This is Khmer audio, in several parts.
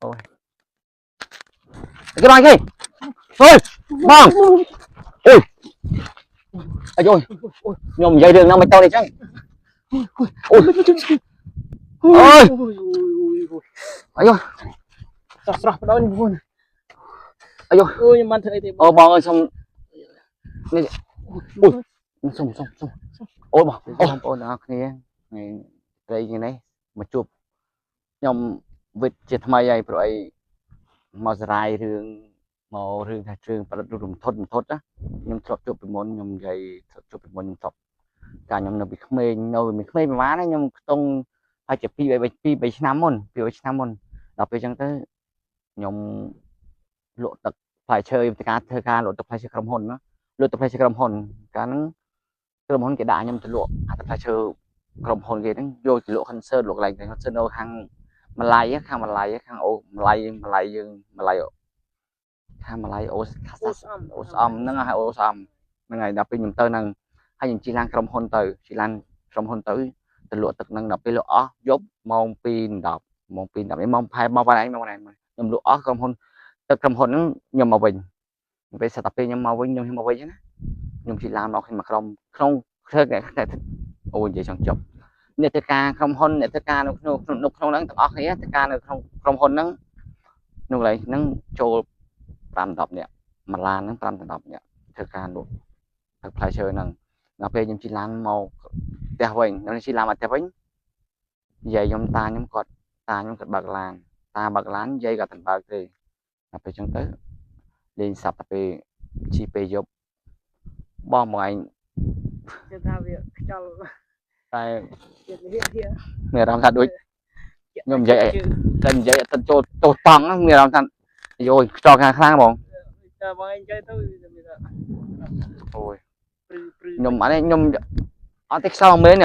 Ôi. Cái băng kì. Ôi, băng. Ôi. Ôi ôi. Nhom dây đường nào mà cho đi chăng. Ôi. Ôi. Ôi ôi. Serah pada ni pun. Ayo. Oh, yang mana itu? Ôi băng ơi xong. Ôi. Xong. Ôi băng. Ôi băng đó kia. Này đây như này mà chụp nhom vịt chết thay ai rồi mà dài đường màu đường thay trường và đường thốt á nhom chụpเป็นมนnhom dày chụpเป็นมนchụp cả nhom nó bị khmê nó bị khmê mà má đấy nhom tông hay chụp pi ឆ្នាំមុនដល់ពេលចឹងទៅខ្ញុំលក់ទឹកផ្លែឈើទៅការធ្វើការលក់ទឹកផ្លែឈើក្រុមហ៊ុនណាលក់ទឹកផ្លែឈើក្រុមហ៊ុនកាលហ្នឹងក្រុមហ៊ុនគេដាក់ខ្ញុំទៅលក់អាទឹកផ្លែឈើក្រុមហ៊ុនគេហ្នឹងយកទៅលក់ concert លក់កន្លែង concert នៅខាងម្លាយខាងម្លាយខាងអូម្លាយយើងម្លាយខាងម្លាយអូស្អំហ្នឹងហើយអូស្អំហ្នឹងហើយដល់ពេលខ្ញុំទៅហ្នឹងហើយខ្ញុំជិះឡានក្រុមហ៊ុនទៅជិះឡានក្រុមហ៊ុនទៅលក់ទឹកហ្នឹងដល់ពេលលក់អស់យប់ម៉ោង 2:10 ម៉ោង 2:10 ម៉ោងផែម៉ោងប៉ុណ្ណេះខ្ញុំលក់អស់ក្រុមហ៊ុនទឹកក្រុមហ៊ុនហ្នឹងខ្ញុំមកវិញពេលសិតតែពេលខ្ញុំមកវិញខ្ញុំមកវិញណាខ្ញុំជិះឡានមកខ្ញុំមកក្រុមក្នុងធ្វើអូនិយាយចង់ចប់អ្នកធ្វើការក្រុមហ៊ុនអ្នកធ្វើការនៅក្នុងហ្នឹងទាំងអស់គ្នាធ្វើការនៅក្នុងក្រុមហ៊ុនហ្នឹងនោះឡើយហ្នឹងចូល5-10នាក់មួយឡានហ្នឹង5-10នាក់ធ្វើការនោះទឹកផ្លែឈើហ្នឹងដល់ពេលខ្ញុំជិះឡានមកផ្ទះវិញខ្ញុំជិះឡានមកផ្ទះវិញនិយាយខ្ញុំតាខ្ញុំគាត់បើកឡាននិយាយគាត់មិនបើកទេដល់ពេលចឹងទៅលេងសាប់តែពេលជិះពេលយប់បងមកឯងគេថាវាខ្យល់តែវាមានអារម្មណ៍ថាដូចខ្ញុំនិយាយតែនិយាយទៅចូលតង់មានអារម្មណ៍ថាយោខ្យល់ខ្លាំងហ្មងតែបងឯងចេះទៅអូយខ្ញុំអានេះខ្ញុំអត់ទេខ្យល់មែន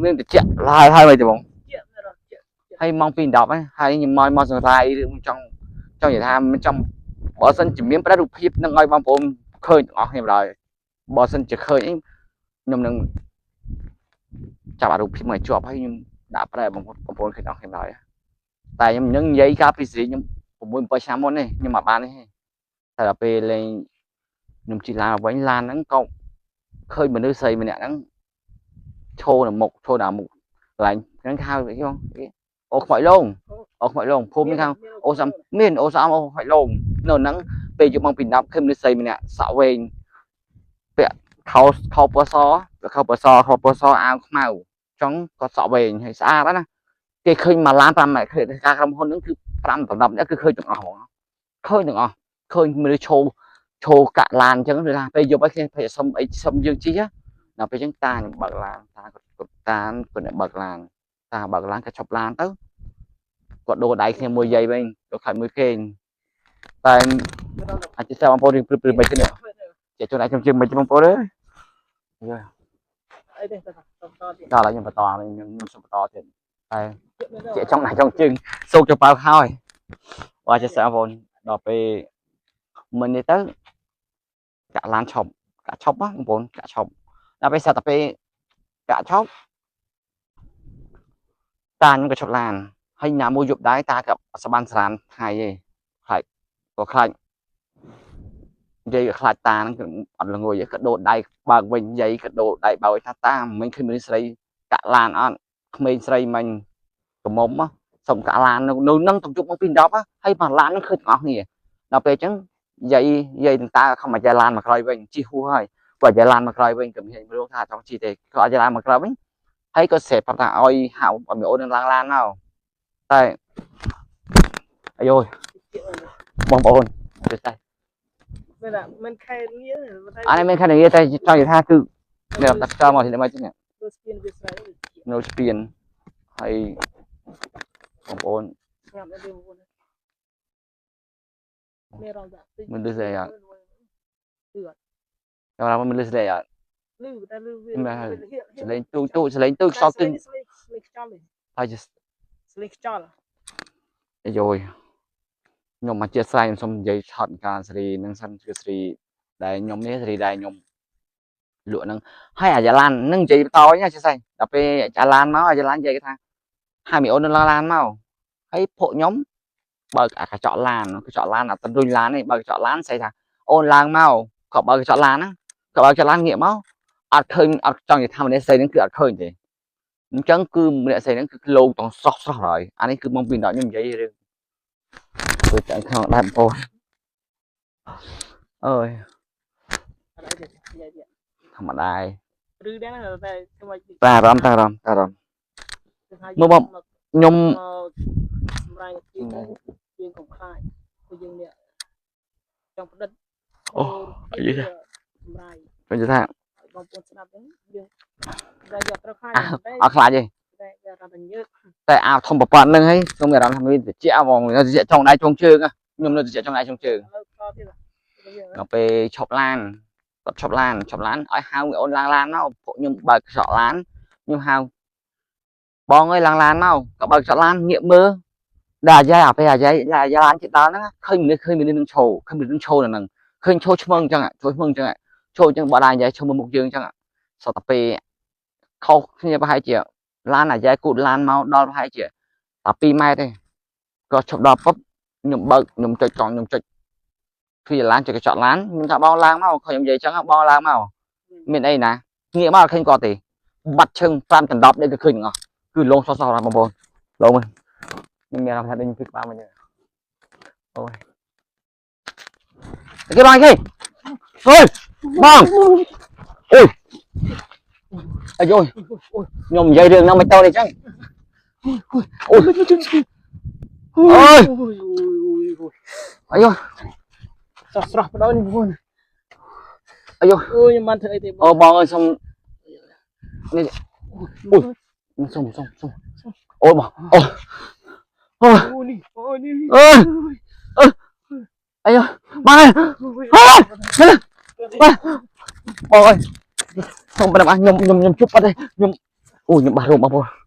មានតិចឡាយហើយមើលទេបងហើយម៉ោង 2:10 ហើយខ្ញុំមកសង្រាយឬចង់និយាយថាមិនចង់បើសិនជាមានប្ររូបភាពនឹងឲ្យបងប្អូនឃើញទាំងអស់គ្នាបណ្ដោយបើសិនជាឃើញខ្ញុំនឹងចាប់អារូបភាពមកជាប់ហើយខ្ញុំដាក់ប្រែបងប្អូនឃើញអស់គ្នាបណ្ដោយតែខ្ញុំនឹងនិយាយការពីសេរីខ្ញុំ 6-7 ឆ្នាំមុននេះខ្ញុំមកបាននេះតែដល់ពេលលេងខ្ញុំជិះឡានវិញឡានហ្នឹងក៏ឃើញមនុស្សស្រីម្នាក់ហ្នឹងឈរនៅមុខកន្លែងហ្នឹងហៅគេបងអូខ្មោចលងភូមិនេះខាងអូសំមានអូសំអូខ្មោចលងនៅហ្នឹងពេលយប់ម៉ោង 2:10 ឃើញមនុស្សស្រីម្នាក់សក់វែងពាក់ខោពណ៌សអាវខ្មៅចង់គាត់សក់វែងហើយស្អាតណាគេឃើញមកឡាន5នាក់គឺការក្រុមហ៊ុនហ្នឹងគឺ 5-10 នាក់គឺឃើញទាំងអស់ហ្មងឃើញមនុស្សឈោកាក់ឡានអញ្ចឹងគឺថាពេលយប់ឲ្យគេសុំយើងជិះដល់ពេលអញ្ចឹងតាខ្ញុំបើកឡានតាគាត់បើកឡានគាត់ឈប់ឡានទៅគាត់ដូរដៃគ្នាមួយយាយវិញទៅខាត់មួយគេតែអាចចាំបងប្អូនរឿងព្រឹបមិនទេចេះចូលដៃខ្ញុំជិះមិនបងប្អូនអើយអីទេតតទៀតដល់ហើយខ្ញុំបន្តខ្ញុំសុំបន្តទៀតតែចេះចង់ដៃចង់ជើងសូកទៅបើកហើយបើចេះបងប្អូនដល់ពេលមិញនេះទៅកាក់ឡានឈប់បងប្អូនកាក់ឈប់ដល់ពេលសិតតែពេលកាក់ឈប់តាខ្ញុំក៏ឈប់ឡានហើយណាមួយយប់ដែរតាក៏សបានស្រានថ្ងៃទេខ្លាចនិយាយក៏ខ្លាចតាហ្នឹងក៏អត់ល្ងួយក៏ដូរដៃបើកវិញនិយាយក៏ដូរដៃបើកថាតាមិនឃើញមនុស្សស្រីកាក់ឡានអត់ក្មេងស្រីមិញកំមុំសុំកាក់ឡាននៅនឹងទៅជប់មក 2:10 ហើយមកឡាននឹងឃើញទាំងអស់គ្នាដល់ពេលអញ្ចឹងយាយនឹងតាខំមកយាយឡានមកក្រោយវិញជិះហួសហើយគាត់យាយឡានមកក្រោយវិញក៏មានរឿងថាចង់ជិះទេគាត់យាយឡានមកក្រោយវិញហើយក៏សេប្រាប់ថាឲ្យហៅឲ្យមីអូននឹងឡើងឡានមកតែអាយបងប្អូនទេតែមិនខែងារអានេះមិនខែងារតែចង់និយាយថាគឺអ្នកដាក់ចោលមកទីនេះមកនេះនៅស្ពានហើយបងប្អូនស្ងាត់ទេបងប្អូនមានរងដាក់តិចមិនលឺស្អីអត់កាមេរ៉ាមិនលឺស្អីអត់លឺតែលឺវាសលេងទូសលេងទូខ្សោយទិញហើយស្លេងខ្យល់អាយខ្ញុំមកជាស្រ័យខ្ញុំសុំនិយាយឆត់ការសេរីនឹងសិនគឺសេរីដែលខ្ញុំនេះសេរីដែលខ្ញុំលក់ហ្នឹងហើយអាយ៉ាឡាននឹងនិយាយបន្តវិញណាជាស្រ័យដល់ពេលអាឡានមកអាយ៉ាឡាននិយាយថាហៅមីអូននឹងឡើងឡានមកហើយពួកខ្ញុំ បើកកញ្ចក់ឡានកញ្ចក់ឡានអាទៅរុញឡាននេះបើកកញ្ចក់ឡានស្អីថាអូនឡើងមកក៏បើកកញ្ចក់ឡានហ្នឹងក៏បើកកញ្ចក់ឡានងាកមកអត់ឃើញអត់ចង់និយាយថាម្នាក់ស្រីហ្នឹងគឺអត់ឃើញទេអញ្ចឹងគឺម្នាក់ស្រីហ្នឹងគឺលោកតង់ស្រស់ហើយអានេះគឺបងពីដល់ខ្ញុំនិយាយរឿងទៅតែក្នុងដែរបងប្អូនអើយ ở đây thì vậy vậy ធម្មតា rư đấy là đây cái mà តែអារម្មណ៍មើលបងខ្ញុំ rai chuyên công khai của dương nè trong đất rai ខ្ញុំនិយាយថា bom bom snap đấy dương ra giờ tao khai អត់ខ្លាចទេ đây ra thành nhớ តែអាធំប្រព័ន្ធហ្នឹងហើយខ្ញុំមានអារម្មណ៍ថាមានតិចហ្មងតិចចុងដៃចុងជើងខ្ញុំនៅតិចចុងដៃចុងជើង to thế là ដល់ពេលឈប់ឡានគាត់ឈប់ឡានឲ្យហៅអូនឡើងឡានមកពួកខ្ញុំបើកកញ្ចក់ឡានខ្ញុំហៅបងអើយឡើងឡានមកក៏បើកកញ្ចក់ឡានងាកមើលដល់អាយ៉ៃអាពេលអាយ៉ៃឡានជិះដល់ហ្នឹងឃើញមាននឹងឈោឃើញមាននឹងឈោនៅហ្នឹងឃើញឈោឈ្មឹងអញ្ចឹងឈោឈ្មឹងអញ្ចឹងឈោអញ្ចឹងបើដល់អាយ៉ៃឈោមើលមុខយើងអញ្ចឹងសតទៅពេលខុសគ្នាប្រហែលជាឡានអាយ៉ៃគូតឡានមកដល់ប្រហែលជាតែ2ម៉ែត្រទេក៏ឈប់ដល់ពុបខ្ញុំបើកខ្ញុំចុចកង់ខ្ញុំចុចគឺឡានចុចកញ្ចក់ឡានខ្ញុំថាបងឡើងមកខ្ញុំនិយាយអញ្ចឹងបងឡើងមកមានអីណាងាកមកឃើញគាត់ទេបាត់ឈឹង5ចន្ទប់នេះគឺឃើញទាំងអស់គឺលងសោះៗបងប្អូនលងមើលខ្ញុំមានអារម្មណ៍ថាដូចខ្ញុំគិតក្បាលមកហ្នឹងអូយគេបងគេអើយបងអូយអាយខ្ញុំនិយាយរឿងហ្នឹងមិនតោះទេអញ្ចឹងអូយអើយអាយ ស្រស់បដោយនេះបង អាយ អូយខ្ញុំបានធ្វើអីទេ អូបងអើយសុំនេះអូយសុំអូយបងអូយ អូនេះ អើយអាយបងអើយបងអើយសុំប៉ុណ្ណឹងខ្ញុំជប់អត់ទេខ្ញុំអូយខ្ញុំបាស់រោមបងប្អូន